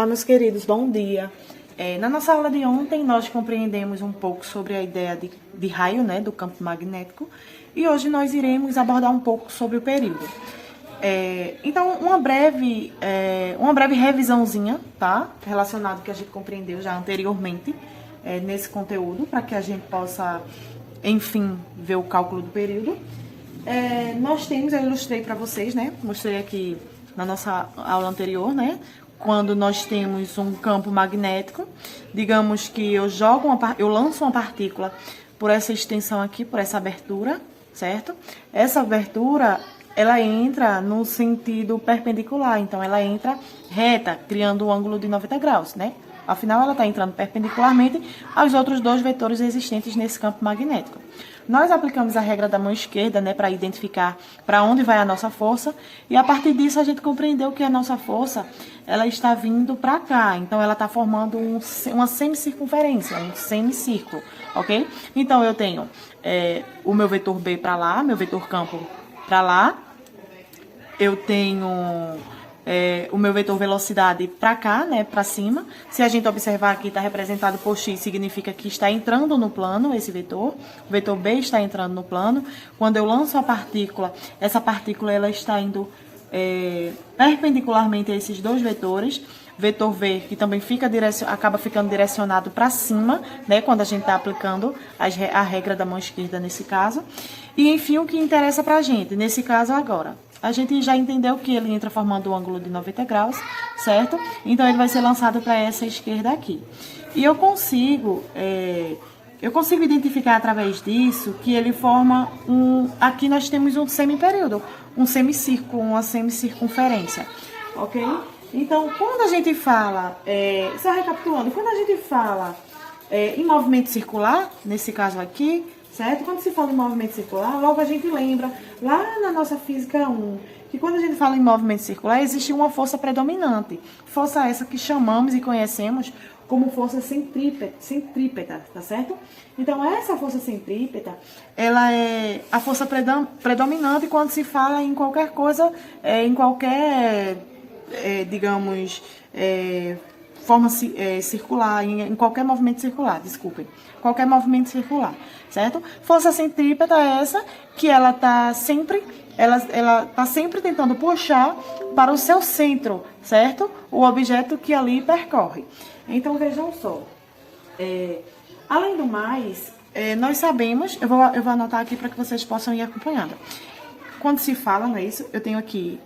Olá, meus queridos, bom dia. Na nossa aula de ontem, nós compreendemos um pouco sobre a ideia de raio, né, do campo magnético, e hoje nós iremos abordar um pouco sobre o período. Então, uma breve revisãozinha, tá, relacionado ao que a gente compreendeu já anteriormente nesse conteúdo, para que a gente possa, enfim, ver o cálculo do período. Eu ilustrei para vocês, né, mostrei aqui na nossa aula anterior, né, quando nós temos um campo magnético, digamos que eu lanço uma partícula por essa extensão aqui, por essa abertura, certo? Essa abertura, ela entra no sentido perpendicular, então ela entra reta, criando um ângulo de 90 graus, né? Afinal, ela está entrando perpendicularmente aos outros dois vetores existentes nesse campo magnético. Nós aplicamos a regra da mão esquerda, né, para identificar para onde vai a nossa força, e a partir disso a gente compreendeu que a nossa força, ela está vindo para cá, então ela está formando uma semicircunferência, um semicírculo, ok? Então eu tenho o meu vetor B para lá, meu vetor campo para lá, eu tenho o meu vetor velocidade para cá, né, para cima. Se a gente observar aqui, está representado por X, significa que está entrando no plano esse vetor. O vetor B está entrando no plano. Quando eu lanço a partícula, essa partícula ela está indo perpendicularmente a esses dois vetores. Vetor V, que também acaba ficando direcionado para cima, né, quando a gente está aplicando a regra da mão esquerda nesse caso. E, enfim, o que interessa para a gente, nesse caso agora. A gente já entendeu que ele entra formando um ângulo de 90 graus, certo? Então, ele vai ser lançado para essa esquerda aqui. E eu consigo identificar através disso que ele forma aqui nós temos um semiperíodo, um semicírculo, uma semicircunferência, ok? Então, quando a gente fala, só recapitulando, quando a gente fala em movimento circular, nesse caso aqui, certo? Quando se fala em movimento circular, logo a gente lembra, lá na nossa Física 1, que quando a gente fala em movimento circular, existe uma força predominante. Força essa que chamamos e conhecemos como força centrípeta, tá certo? Então, essa força centrípeta, ela é a força predominante quando se fala em qualquer coisa, digamos, forma circular, em qualquer movimento circular, desculpem. Qualquer movimento circular, certo? Força centrípeta é essa que ela tá sempre tentando puxar para o seu centro, certo? O objeto que ali percorre. Então, vejam só. Além do mais, nós sabemos, eu vou anotar aqui para que vocês possam ir acompanhando. Quando se fala, não é isso? Eu tenho aqui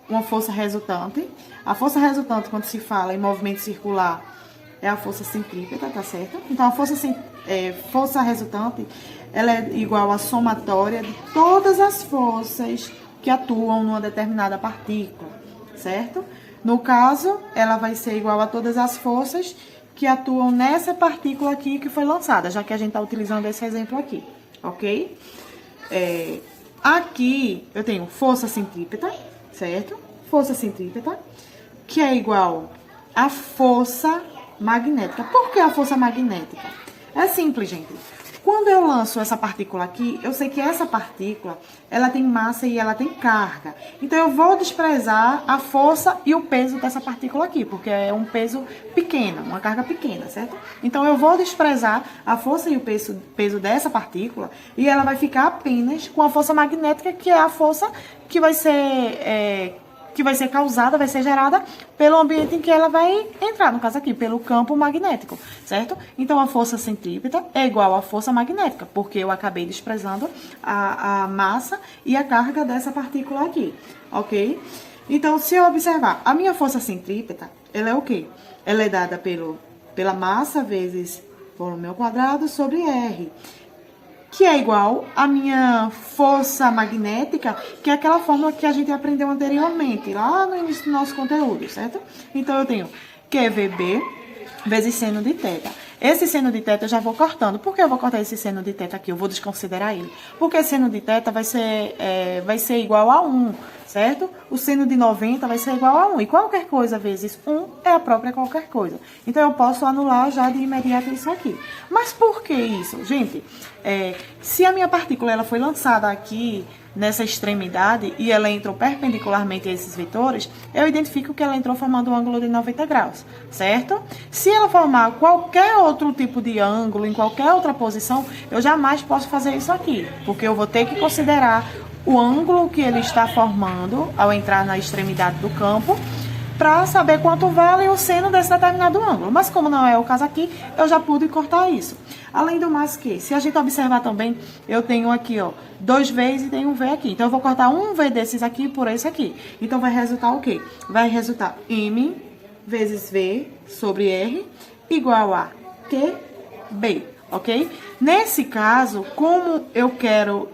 uma força resultante. A força resultante, quando se fala em movimento circular, é a força centrípeta, tá certo? Então, a força resultante, ela é igual à somatória de todas as forças que atuam numa determinada partícula, certo? No caso, ela vai ser igual a todas as forças que atuam nessa partícula aqui que foi lançada, já que a gente está utilizando esse exemplo aqui, ok? Aqui, eu tenho força centrípeta, certo? Força centrípeta, que é igual à força magnética. Por que a força magnética? É simples, gente. Quando eu lanço essa partícula aqui, eu sei que essa partícula, ela tem massa e ela tem carga. Então, eu vou desprezar a força e o peso dessa partícula aqui, porque é um peso pequeno, uma carga pequena, certo? Então, eu vou desprezar a força e o peso dessa partícula e ela vai ficar apenas com a força magnética, que é a força que vai ser causada, vai ser gerada pelo ambiente em que ela vai entrar, no caso aqui, pelo campo magnético, certo? Então, a força centrípeta é igual à força magnética, porque eu acabei desprezando a massa e a carga dessa partícula aqui, ok? Então, se eu observar, a minha força centrípeta, ela é o quê? Ela é dada pela massa vezes volume ao quadrado sobre R, que é igual à minha força magnética, que é aquela fórmula que a gente aprendeu anteriormente, lá no início do nosso conteúdo, certo? Então, eu tenho QVB vezes seno de θ. Esse seno de θ eu já vou cortando. Por que eu vou cortar esse seno de θ aqui? Eu vou desconsiderar ele. Porque seno de θ vai ser igual a 1, certo? O seno de 90 vai ser igual a 1. E qualquer coisa vezes 1 é a própria qualquer coisa. Então, eu posso anular já de imediato isso aqui. Mas por que isso? Gente, se a minha partícula ela foi lançada aqui nessa extremidade e ela entrou perpendicularmente a esses vetores, eu identifico que ela entrou formando um ângulo de 90 graus, certo? Se ela formar qualquer outro tipo de ângulo, em qualquer outra posição, eu jamais posso fazer isso aqui, porque eu vou ter que considerar o ângulo que ele está formando ao entrar na extremidade do campo, para saber quanto vale o seno desse determinado ângulo. Mas como não é o caso aqui, eu já pude cortar isso. Além do mais que, se a gente observar também, eu tenho aqui, ó, 2 V's e tenho um V aqui. Então, eu vou cortar um V desses aqui por esse aqui. Então, vai resultar o quê? Vai resultar M vezes V sobre R igual a QB, ok? Nesse caso, como eu quero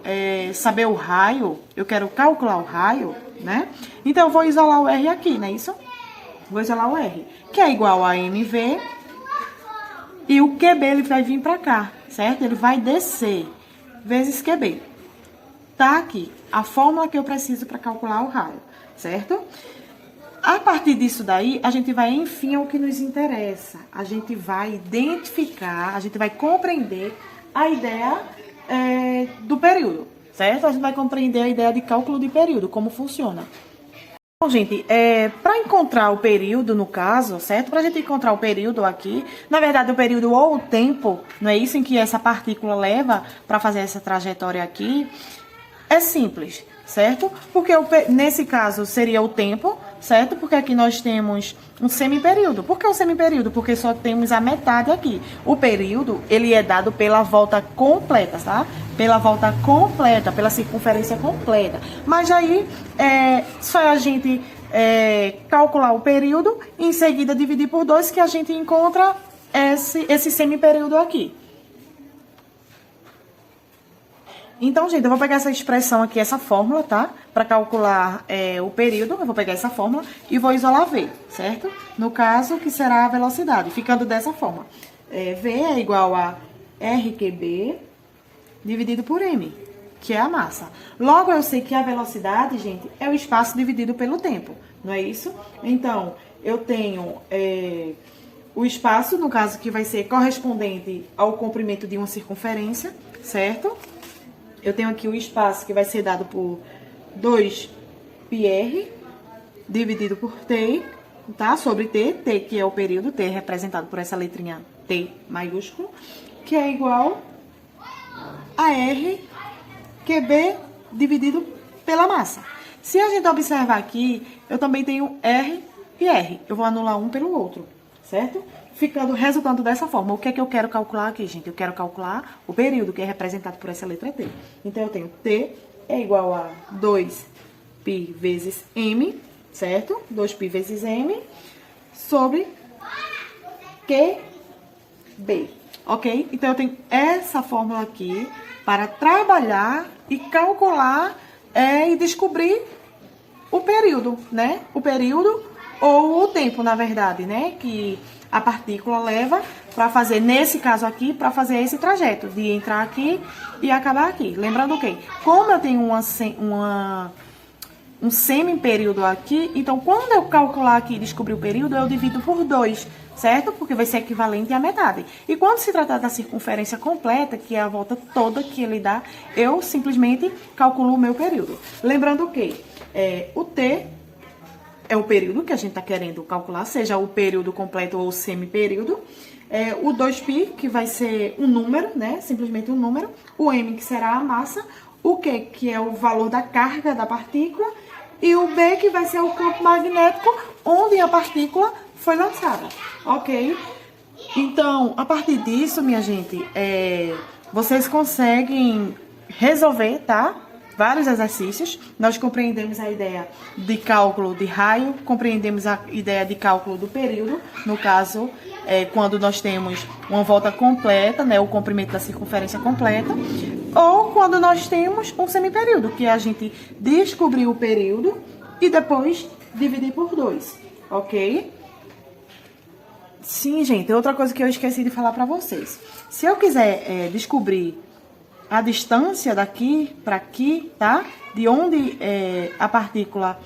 saber o raio, eu quero calcular o raio, né? Então, eu vou isolar o R aqui, não é isso? Vou isolar o R, que é igual a MV, e o QB ele vai vir para cá, certo? Ele vai descer, vezes QB. Tá aqui a fórmula que eu preciso para calcular o raio, certo? A partir disso daí, a gente vai, enfim, ao que nos interessa. A gente vai identificar, a gente vai compreender a ideia do período, certo? A gente vai compreender a ideia de cálculo de período, como funciona. Bom, gente, para encontrar o período, no caso, certo? Para a gente encontrar o período aqui, na verdade, o período ou o tempo, não é isso em que essa partícula leva para fazer essa trajetória aqui, é simples, certo? Porque nesse caso seria o tempo, certo? Porque aqui nós temos um semiperíodo. Por que o semiperíodo? Porque só temos a metade aqui. O período, ele é dado pela volta completa, tá? Pela volta completa, pela circunferência completa. Mas aí, só a gente calcular o período e em seguida dividir por 2 que a gente encontra esse semiperíodo aqui. Então, gente, eu vou pegar essa expressão aqui, essa fórmula, tá? Para calcular o período, eu vou pegar essa fórmula e vou isolar V, certo? No caso, que será a velocidade, ficando dessa forma. V é igual a RQB dividido por M, que é a massa. Logo, eu sei que a velocidade, gente, é o espaço dividido pelo tempo, não é isso? Então, eu tenho o espaço, no caso, que vai ser correspondente ao comprimento de uma circunferência, certo? Eu tenho aqui o espaço que vai ser dado por 2πr dividido por T, tá? Sobre T, T que é o período, T representado por essa letrinha T maiúsculo, que é igual a R QB dividido pela massa. Se a gente observar aqui, eu também tenho R e R. Eu vou anular um pelo outro, certo? Ficando resultando dessa forma. O que é que eu quero calcular aqui, gente? Eu quero calcular o período, que é representado por essa letra T. Então, eu tenho T é igual a 2π vezes M, certo? 2π vezes M sobre QB, ok? Então, eu tenho essa fórmula aqui para trabalhar e calcular e descobrir o período, né? O período ou o tempo, na verdade, né? Que a partícula leva para fazer, nesse caso aqui, para fazer esse trajeto de entrar aqui e acabar aqui. Lembrando que, como eu tenho um semiperíodo aqui, então quando eu calcular aqui e descobrir o período, eu divido por 2, certo? Porque vai ser equivalente à metade. E quando se tratar da circunferência completa, que é a volta toda que ele dá, eu simplesmente calculo o meu período. Lembrando que o T é o período que a gente está querendo calcular, seja o período completo ou o semiperíodo. O 2π, que vai ser um número, né? Simplesmente um número. O M, que será a massa. O Q, que é o valor da carga da partícula. E o B, que vai ser o campo magnético onde a partícula foi lançada. Ok? Então, a partir disso, minha gente, vocês conseguem resolver, tá? Vários exercícios. Nós compreendemos a ideia de cálculo de raio, compreendemos a ideia de cálculo do período, no caso, quando nós temos uma volta completa, né, o comprimento da circunferência completa, ou quando nós temos um semiperíodo, que é a gente descobrir o período e depois dividir por 2, ok? Sim, gente, outra coisa que eu esqueci de falar para vocês. Se eu quiser descobrir a distância daqui para aqui, tá? De onde a partícula,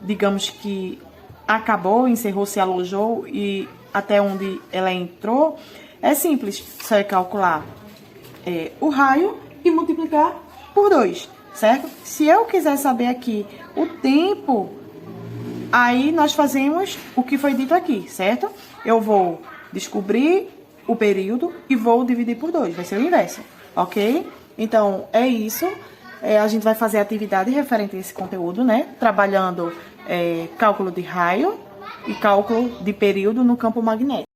digamos que acabou, encerrou, se alojou e até onde ela entrou, é simples. Só é calcular o raio e multiplicar por 2. certo? Se eu quiser saber aqui o tempo, aí nós fazemos o que foi dito aqui, certo? Eu vou descobrir o período e vou dividir por 2, vai ser o inverso, ok? Então, é isso. A gente vai fazer atividade referente a esse conteúdo, né? Trabalhando cálculo de raio e cálculo de período no campo magnético.